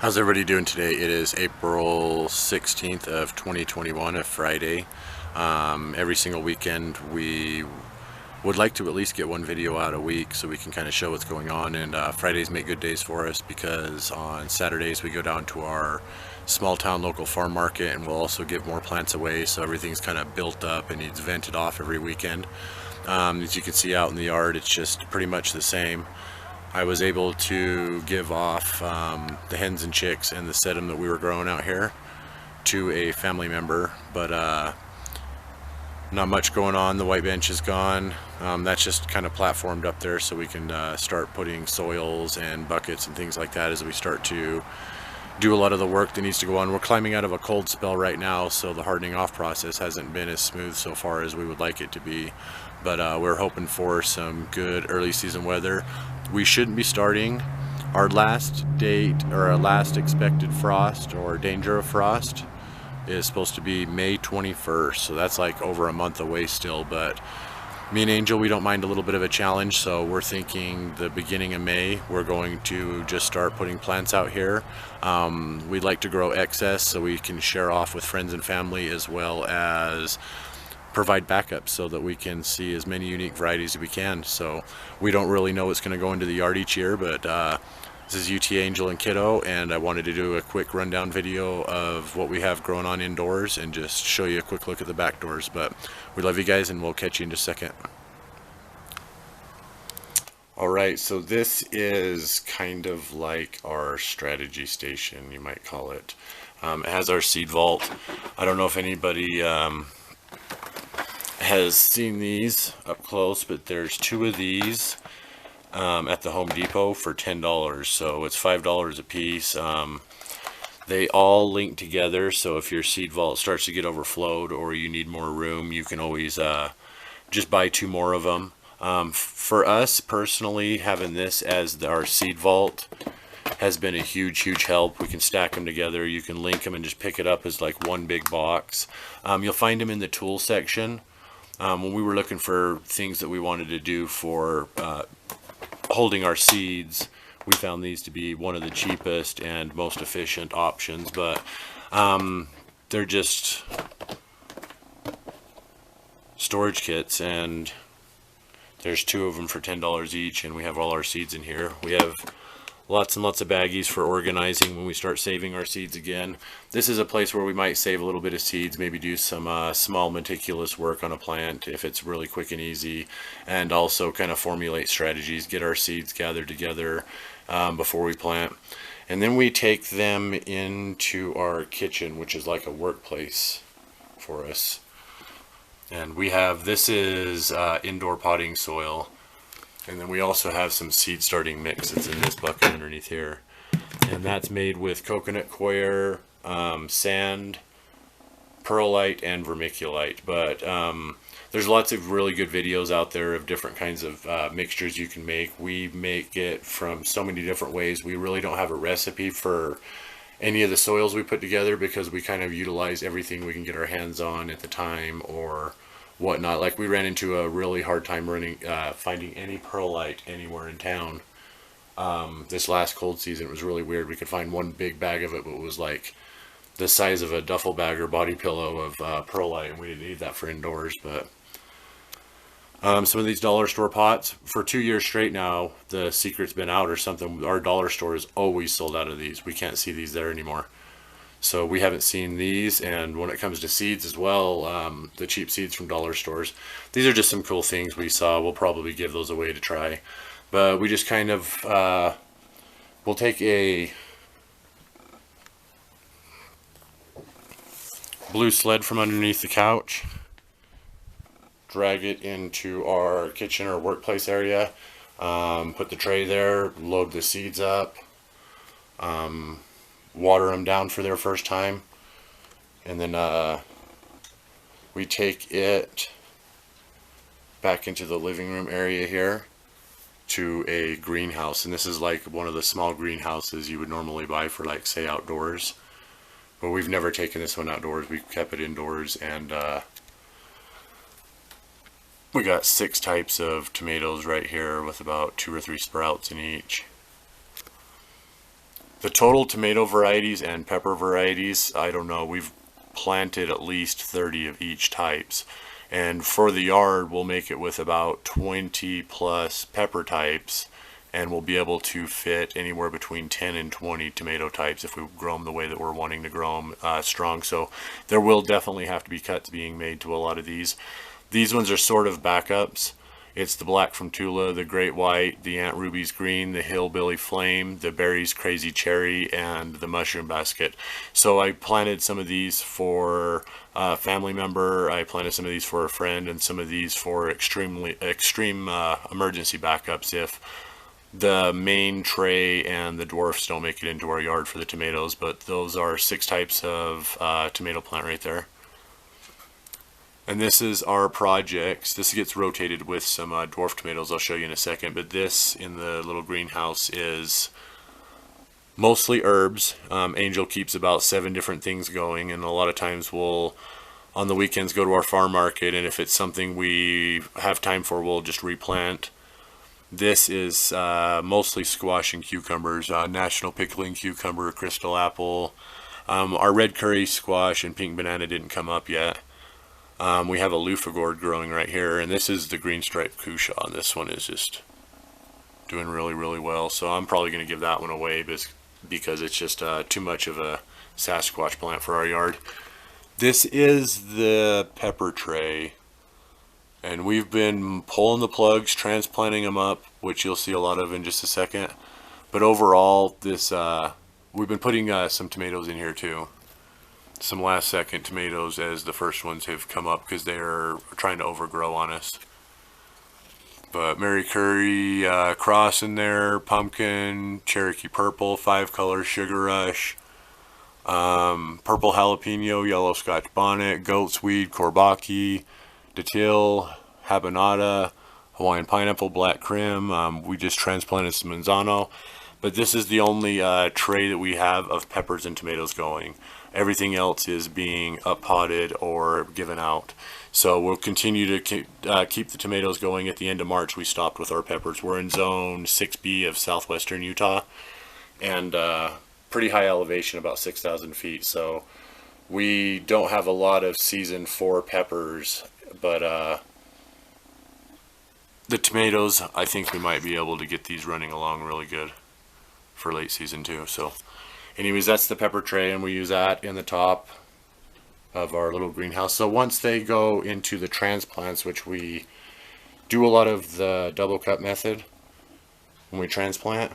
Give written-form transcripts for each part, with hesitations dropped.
How's everybody doing today? It is April 16th of 2021, a Friday. Every single weekend we would like to at least get one video out a week so we can kind of show what's going on, and Fridays make good days for us because on Saturdays we go down to our small town local farm market and we'll also give more plants away, so everything's kind of built up and needs vented off every weekend. As you can see out in the yard, it's just pretty much the same. I was able to give off the hens and chicks and the sedum that we were growing out here to a family member, but not much going on. The white bench is gone. That's just kind of platformed up there so we can start putting soils and buckets and things like that as we start to do a lot of the work that needs to go on. We're climbing out of a cold spell right now, so the hardening off process hasn't been as smooth so far as we would like it to be, but we're hoping for some good early season weather. We shouldn't be starting. Our last date, or our last expected frost or danger of frost, is supposed to be May 21st, so that's like over a month away still. But me and Angel, we don't mind a little bit of a challenge, so we're thinking the beginning of May we're going to just start putting plants out here. We'd like to grow excess so we can share off with friends and family, as well as provide backups so that we can see as many unique varieties as we can. So we don't really know what's going to go into the yard each year, but this is UT Angel and Kiddo, and I wanted to do a quick rundown video of what we have growing on indoors and just show you a quick look at the back doors. But we love you guys, and we'll catch you in just a second. Alright, so this is kind of like our strategy station, you might call it. It has our seed vault. I don't know if anybody has seen these up close, but there's two of these at the Home Depot for $10, so it's $5 a piece. They all link together, so if your seed vault starts to get overflowed or you need more room, you can always just buy two more of them. For us personally, having this as our seed vault has been a huge help. We can stack them together, you can link them and just pick it up as like one big box. You'll find them in the tool section. When we were looking for things that we wanted to do for holding our seeds, we found these to be one of the cheapest and most efficient options, but they're just storage kits, and there's two of them for $10 each, and we have all our seeds in here. We have lots and lots of baggies for organizing when we start saving our seeds again. This is a place where we might save a little bit of seeds, maybe do some small meticulous work on a plant if it's really quick and easy, and also kind of formulate strategies, get our seeds gathered together before we plant. And then we take them into our kitchen, which is like a workplace for us. And we have, this is indoor potting soil. And then we also have some seed starting mix that's in this bucket underneath here. And that's made with coconut coir, sand, perlite, and vermiculite. But there's lots of really good videos out there of different kinds of mixtures you can make. We make it from so many different ways. We really don't have a recipe for any of the soils we put together because we kind of utilize everything we can get our hands on at the time or whatnot. Like we ran into a really hard time finding any perlite anywhere in town. This last cold season, it was really weird. We could find one big bag of it, but it was like the size of a duffel bag or body pillow of perlite, and we didn't need that for indoors. But some of these dollar store pots, for 2 years straight now, the secret's been out or something. Our dollar store is always sold out of these. We can't see these there anymore. So we haven't seen these. And when it comes to seeds as well, the cheap seeds from dollar stores, these are just some cool things we saw. We'll probably give those away to try. But we just kind of, we'll take a blue sled from underneath the couch, drag it into our kitchen or workplace area, put the tray there, load the seeds up, water them down for their first time, and then we take it back into the living room area here to a greenhouse. And this is like one of the small greenhouses you would normally buy for, like, say, outdoors, but we've never taken this one outdoors. We kept it indoors, and we got 6 types of tomatoes right here with about 2 or 3 sprouts in each. The total tomato varieties and pepper varieties, I don't know. We've planted at least 30 of each types. And for the yard, we'll make it with about 20 plus pepper types, and we'll be able to fit anywhere between 10 and 20 tomato types if we grow them the way that we're wanting to grow them strong. So there will definitely have to be cuts being made to a lot of these. These ones are sort of backups. It's the Black from Tula, the Great White, the Aunt Ruby's Green, the Hillbilly Flame, the Berry's Crazy Cherry, and the Mushroom Basket. So I planted some of these for a family member, I planted some of these for a friend, and some of these for extreme emergency backups if the main tray and the dwarfs don't make it into our yard for the tomatoes. But those are 6 types of tomato plant right there. And this is our projects. This gets rotated with some dwarf tomatoes I'll show you in a second, but this in the little greenhouse is mostly herbs. Angel keeps about 7 different things going, and a lot of times we'll on the weekends go to our farm market, and if it's something we have time for, we'll just replant. This is mostly squash and cucumbers, national pickling cucumber, crystal apple. Our red curry squash and pink banana didn't come up yet. We have a loofah gourd growing right here, and this is the green striped cushaw, and this one is just doing really, really well. So I'm probably going to give that one away because it's just too much of a Sasquatch plant for our yard. This is the pepper tray, and we've been pulling the plugs, transplanting them up, which you'll see a lot of in just a second. But overall, this we've been putting some tomatoes in here too. Some last second tomatoes as the first ones have come up because they're trying to overgrow on us. But Mary Curry cross in there, pumpkin, Cherokee purple, 5 colors, sugar rush, purple jalapeno, yellow scotch bonnet, goat's weed, courbaki, datil, habanada, Hawaiian pineapple, black crim. We just transplanted some manzano. But this is the only tray that we have of peppers and tomatoes going. Everything else is being up-potted or given out. So we'll continue to keep the tomatoes going. At the end of March, we stopped with our peppers. We're in zone 6B of southwestern Utah, and pretty high elevation, about 6,000 feet. So we don't have a lot of season 4 peppers, but the tomatoes, I think we might be able to get these running along really good for late season too. So anyways, that's the pepper tray, and we use that in the top of our little greenhouse. So once they go into the transplants, which we do a lot of the double cut method when we transplant,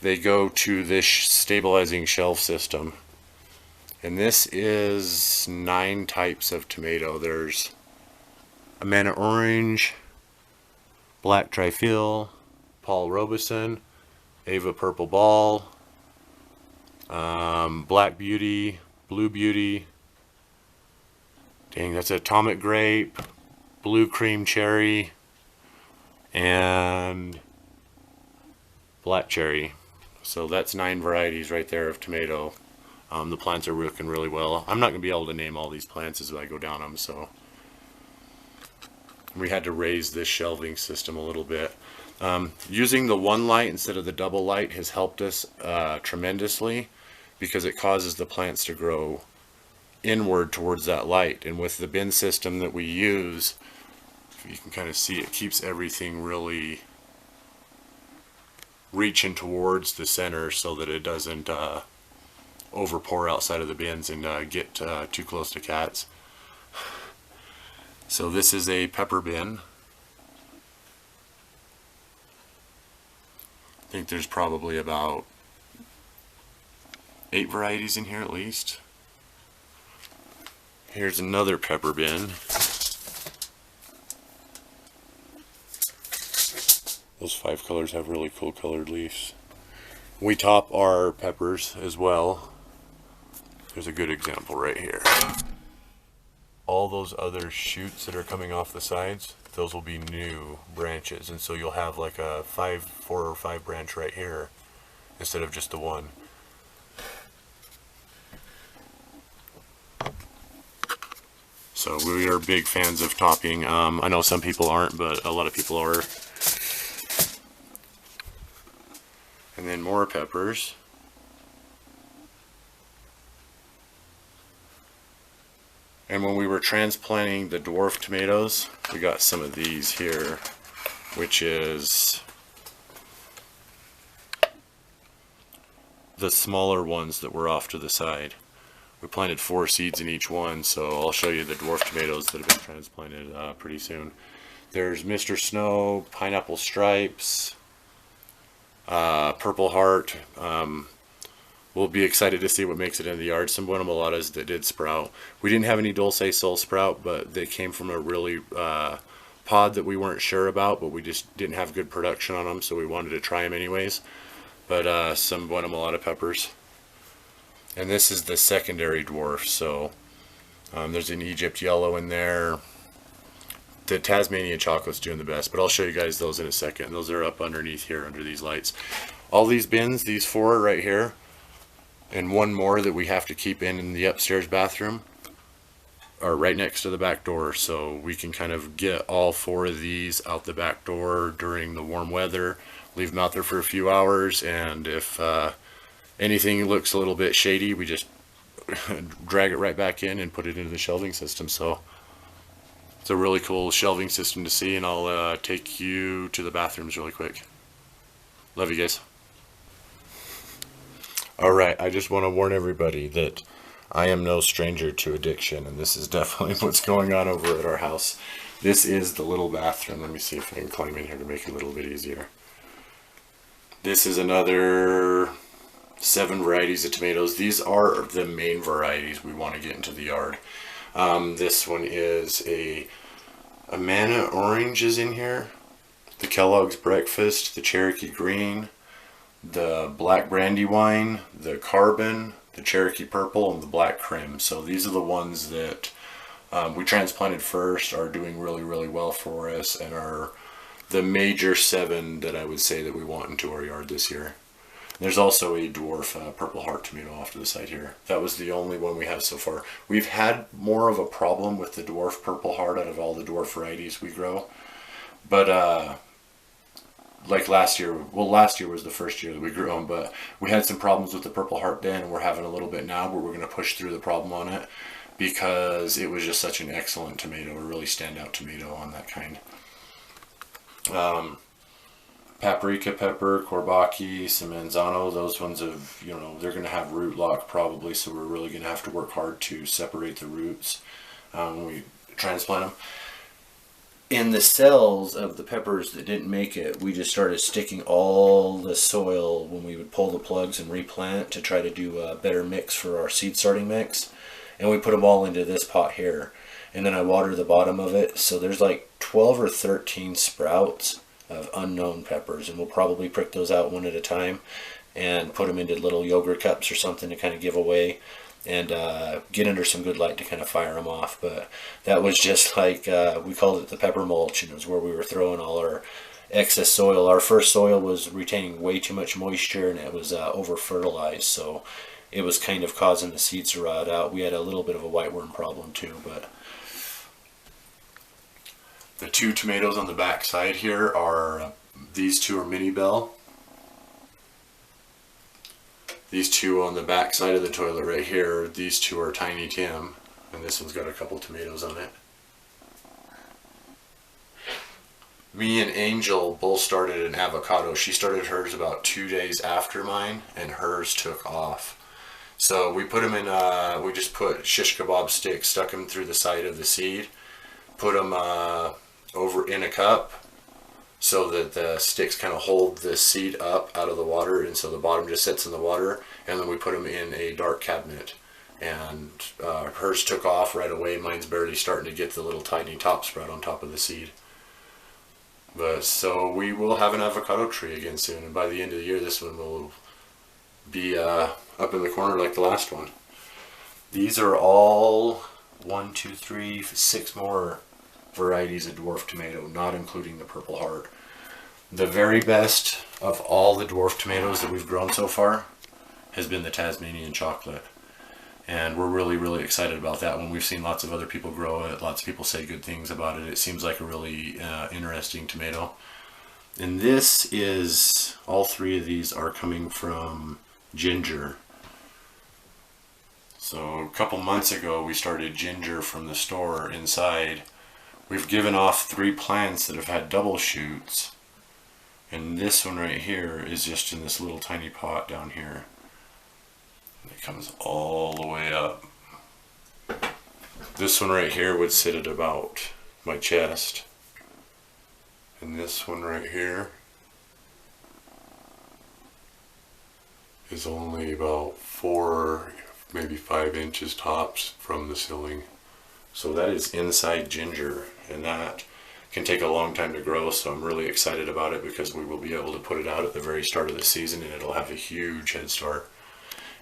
they go to this stabilizing shelf system. And this is 9 types of tomato. There's Amana Orange, Black Trifle, Paul Robeson, Ava Purple Ball, Black Beauty, Blue Beauty, dang, that's Atomic Grape, Blue Cream Cherry, and Black Cherry. So that's 9 varieties right there of tomato. The plants are working really well. I'm not going to be able to name all these plants as I go down them, so we had to raise this shelving system a little bit. Using the one light instead of the double light has helped us tremendously, because it causes the plants to grow inward towards that light. And with the bin system that we use, if you can kind of see, it keeps everything really reaching towards the center so that it doesn't over pour outside of the bins and get too close to cats. So this is a pepper bin. I think there's probably about 8 varieties in here at least. Here's another pepper bin. Those 5 colors have really cool colored leaves. We top our peppers as well. There's a good example right here. All those other shoots that are coming off the sides, those will be new branches, and so you'll have like a 4 or 5 branch right here instead of just the one. So we are big fans of topping. I know some people aren't, but a lot of people are. And then more peppers. And when we were transplanting the dwarf tomatoes, we got some of these here, which is the smaller ones that were off to the side. We planted 4 seeds in each one, so I'll show you the dwarf tomatoes that have been transplanted pretty soon. There's Mr. Snow, Pineapple Stripes, Purple Heart. We'll be excited to see what makes it in the yard. Some Buena Mulatas that did sprout. We didn't have any Dulce Sol sprout, but they came from a really pod that we weren't sure about, but we just didn't have good production on them, so we wanted to try them anyways. But some Buena Mulata peppers. And this is the secondary dwarf, so there's an Egypt yellow in there. The Tasmanian chocolate's doing the best, but I'll show you guys those in a second. Those are up underneath here under these lights. All these bins, these 4 right here, and one more that we have to keep in the upstairs bathroom, are right next to the back door, so we can kind of get all 4 of these out the back door during the warm weather, leave them out there for a few hours, and if anything looks a little bit shady, we just drag it right back in and put it into the shelving system. So it's a really cool shelving system to see, and I'll take you to the bathrooms really quick. Love you guys. Alright, I just want to warn everybody that I am no stranger to addiction, and this is definitely what's going on over at our house. This is the little bathroom. Let me see if I can climb in here to make it a little bit easier. This is another 7 varieties of tomatoes. These are the main varieties we want to get into the yard. This one is a Amana Orange is in here, the Kellogg's Breakfast, the Cherokee Green, the Black Brandywine, the Carbon, the Cherokee Purple, and the Black Crim. So these are the ones that we transplanted first, are doing really well for us, and are the major 7 that I would say that we want into our yard this year. There's also a dwarf Purple Heart tomato off to the side here. That was the only one we have so far. We've had more of a problem with the dwarf Purple Heart out of all the dwarf varieties we grow. But like last year, well, last year was the first year that we grew them, but we had some problems with the Purple Heart then, and we're having a little bit now, but we're going to push through the problem on it because it was just such an excellent tomato, a really standout tomato on that kind. Paprika pepper, Courbaki, some Manzano, those ones have, they're going to have root lock probably, so we're really going to have to work hard to separate the roots when we transplant them. In the cells of the peppers that didn't make it, we just started sticking all the soil when we would pull the plugs and replant to try to do a better mix for our seed starting mix. And we put them all into this pot here. And then I water the bottom of it, so there's like 12 or 13 sprouts of unknown peppers, and we'll probably prick those out one at a time and put them into little yogurt cups or something to kind of give away, and get under some good light to kind of fire them off. But that was just like, we called it the pepper mulch, and it was where we were throwing all our excess soil. Our first soil was retaining way too much moisture, and it was over fertilized, so it was kind of causing the seeds to rot out. We had a little bit of a whiteworm problem too. But the 2 tomatoes on the back side here are, these 2 are Mini Bell. These 2 on the back side of the toilet right here, these 2 are Tiny Tim, and this one's got a couple tomatoes on it. Me and Angel both started an avocado. She started hers about 2 days after mine, and hers took off. So we put them in, we just put shish kebab sticks, stuck them through the side of the seed, put them over in a cup so that the sticks kind of hold the seed up out of the water, and so the bottom just sits in the water, and then we put them in a dark cabinet. And hers took off right away. Mine's barely starting to get the little tiny top sprout on top of the seed. But so we will have an avocado tree again soon, and by the end of the year this one will be up in the corner like the last one. These are all 1, 2, 3, 6 more varieties of dwarf tomato, not including the Purple Heart. The very best of all the dwarf tomatoes that we've grown so far has been the Tasmanian chocolate, and we're really excited about that one. We've seen lots of other people grow it, lots of people say good things about it. It seems like a really interesting tomato. And this is, all 3 of these are coming from Ginger. So a couple months ago we started ginger from the store inside. We've given off 3 plants that have had double shoots. And this one right here is just in this little tiny pot down here. It comes all the way up. This one right here would sit at about my chest. And this one right here is only about 4, maybe 5 inches tops from the ceiling. So that is inside ginger, and that can take a long time to grow, so I'm really excited about it because we will be able to put it out at the very start of the season and it'll have a huge head start.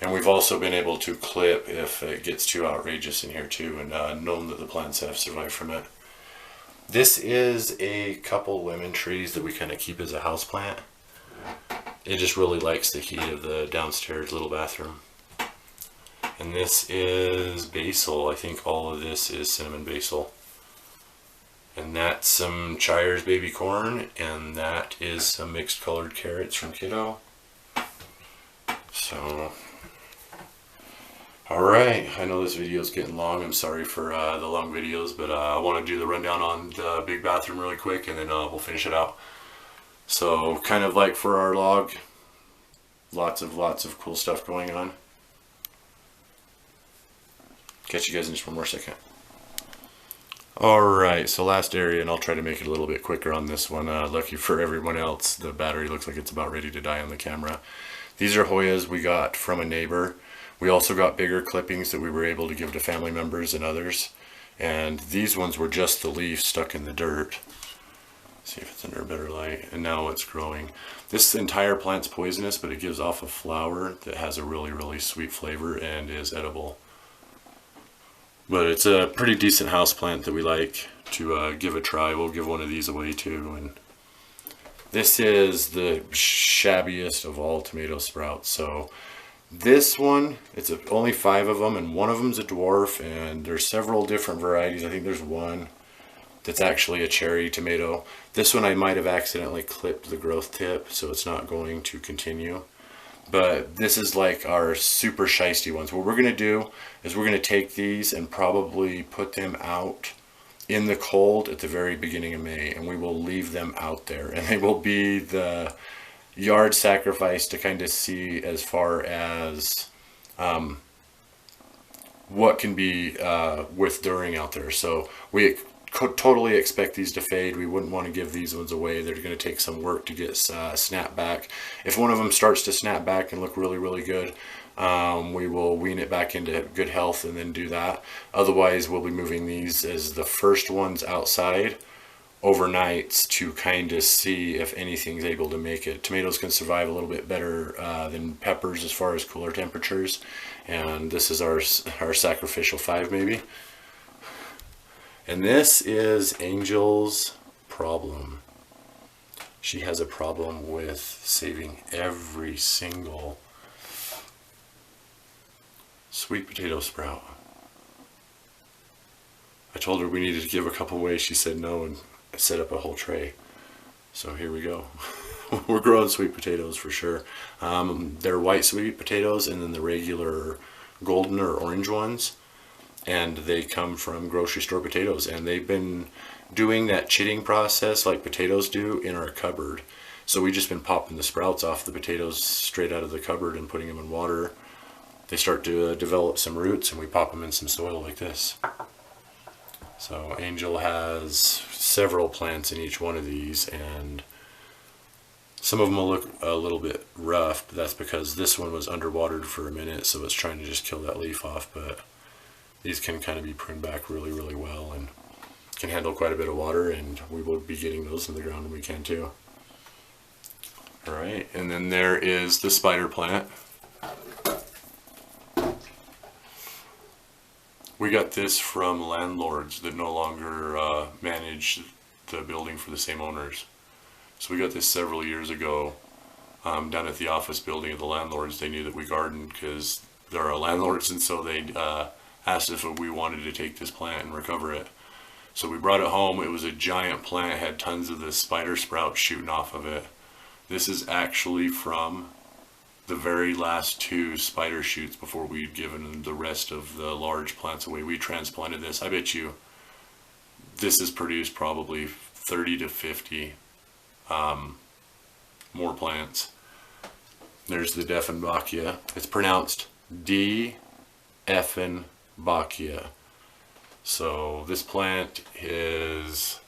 And we've also been able to clip if it gets too outrageous in here too, and known that the plants have survived from it. This is a couple lemon trees that we kind of keep as a house plant. It just really likes the heat of the downstairs little bathroom. And this is basil. I think all of this is cinnamon basil. And that's some Chire's baby corn, and that is some mixed colored carrots from Kiddo. So, alright, I know this video is getting long. I'm sorry for the long videos, but I want to do the rundown on the big bathroom really quick, and then we'll finish it out. So, kind of like for our log, lots of cool stuff going on. Catch you guys in just one more second. Alright, so last area, and I'll try to make it a little bit quicker on this one. Lucky for everyone else, the battery looks like it's about ready to die on the camera. These are Hoyas we got from a neighbor. We also got bigger clippings that we were able to give to family members and others. And these ones were just the leaves stuck in the dirt. See if it's under a better light. And now it's growing. This entire plant's poisonous, but it gives off a flower that has a really sweet flavor and is edible. But it's a pretty decent house plant that we like to give a try. We'll give one of these away too. And this is the shabbiest of all tomato sprouts. So this one, it's only 5 of them, and one of them's a dwarf, and there's several different varieties. I think there's one that's actually a cherry tomato. This one I might have accidentally clipped the growth tip, so it's not going to continue. But this is like our super shiesty ones. What we're going to do is we're going to take these and probably put them out in the cold at the very beginning of May, and we will leave them out there, and they will be the yard sacrifice to kind of see as far as what can be withduring out there. So we totally expect these to fade. We wouldn't want to give these ones away. They're going to take some work to get snapped back. If one of them starts to snap back and look really good, we will wean it back into good health and then do that. Otherwise, we'll be moving these as the first ones outside overnights to kind of see if anything's able to make it. Tomatoes can survive a little bit better than peppers as far as cooler temperatures, and this is our sacrificial 5 maybe. And this is Angel's problem. She has a problem with saving every single sweet potato sprout. I told her we needed to give a couple away. She said no, and I set up a whole tray. So here we go. We're growing sweet potatoes for sure. They're white sweet potatoes, and then the regular golden or orange ones. And they come from grocery store potatoes, and they've been doing that chitting process like potatoes do in our cupboard. So we just been popping the sprouts off the potatoes straight out of the cupboard and putting them in water. They start to develop some roots, and we pop them in some soil like this. So Angel has several plants in each one of these, and some of them will look a little bit rough, but that's because this one was underwatered for a minute, so it's trying to just kill that leaf off. But these can kind of be pruned back really well and can handle quite a bit of water, and we will be getting those in the ground when we can too. Alright, and then there is the spider plant. We got this from landlords that no longer manage the building for the same owners. So we got this several years ago down at the office building of the landlords. They knew that we gardened because they're our landlords, and so they asked if we wanted to take this plant and recover it. So we brought it home. It was a giant plant, had tons of the spider sprouts shooting off of it. This is actually from the very last 2 spider shoots before we'd given the rest of the large plants away. We transplanted this. I bet you this has produced probably 30 to 50 more plants. There's the Dieffenbachia. It's pronounced Dieffenbachia. So this plant is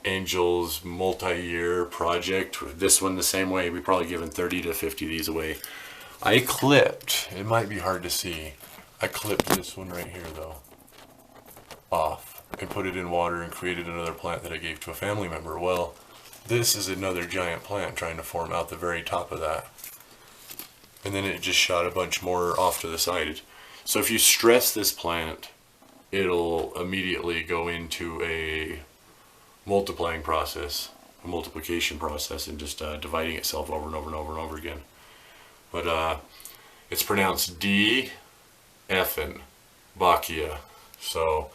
Angel's multi-year project. This one the same way. We've probably given 30 to 50 of these away. I clipped, it might be hard to see, I clipped this one right here though off and put it in water and created another plant that I gave to a family member. Well, this is another giant plant trying to form out the very top of that. And then it just shot a bunch more off to the side. So if you stress this plant, it'll immediately go into a multiplying process, a multiplication process, and just dividing itself over and over and over and over again. But it's pronounced Dieffenbachia. So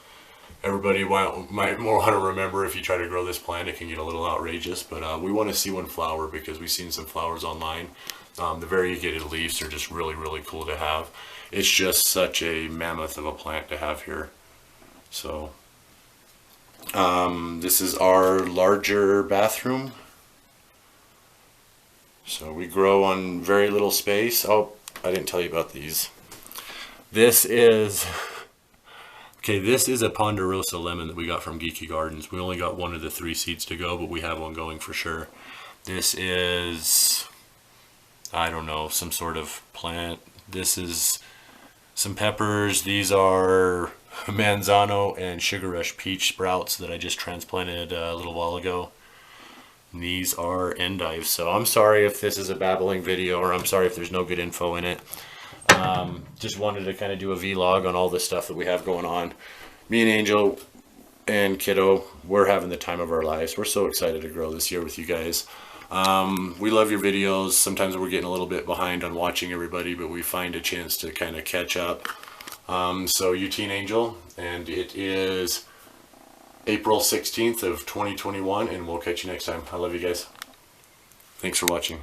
everybody might want to remember, if you try to grow this plant, it can get a little outrageous, but we want to see one flower because we've seen some flowers online. The variegated leaves are just really, really cool to have. It's just such a mammoth of a plant to have here. So this is our larger bathroom. So we grow on very little space. Oh, I didn't tell you about these. This is a Ponderosa lemon that we got from Geeky Gardens. We only got one of the 3 seeds to go, but we have one going for sure. This is, I don't know, some sort of plant. This is some peppers. These are manzano and sugar rush peach sprouts that I just transplanted a little while ago. And these are endives. So I'm sorry if this is a babbling video, or I'm sorry if there's no good info in it. Just wanted to kind of do a vlog on all the stuff that we have going on. Me and Angel and Kiddo, we're having the time of our lives. We're so excited to grow this year with you guys. We love your videos. Sometimes we're getting a little bit behind on watching everybody, but we find a chance to kind of catch up. So you Teen Angel, and it is April 16th of 2021, and we'll catch you next time. I love you guys. Thanks for watching.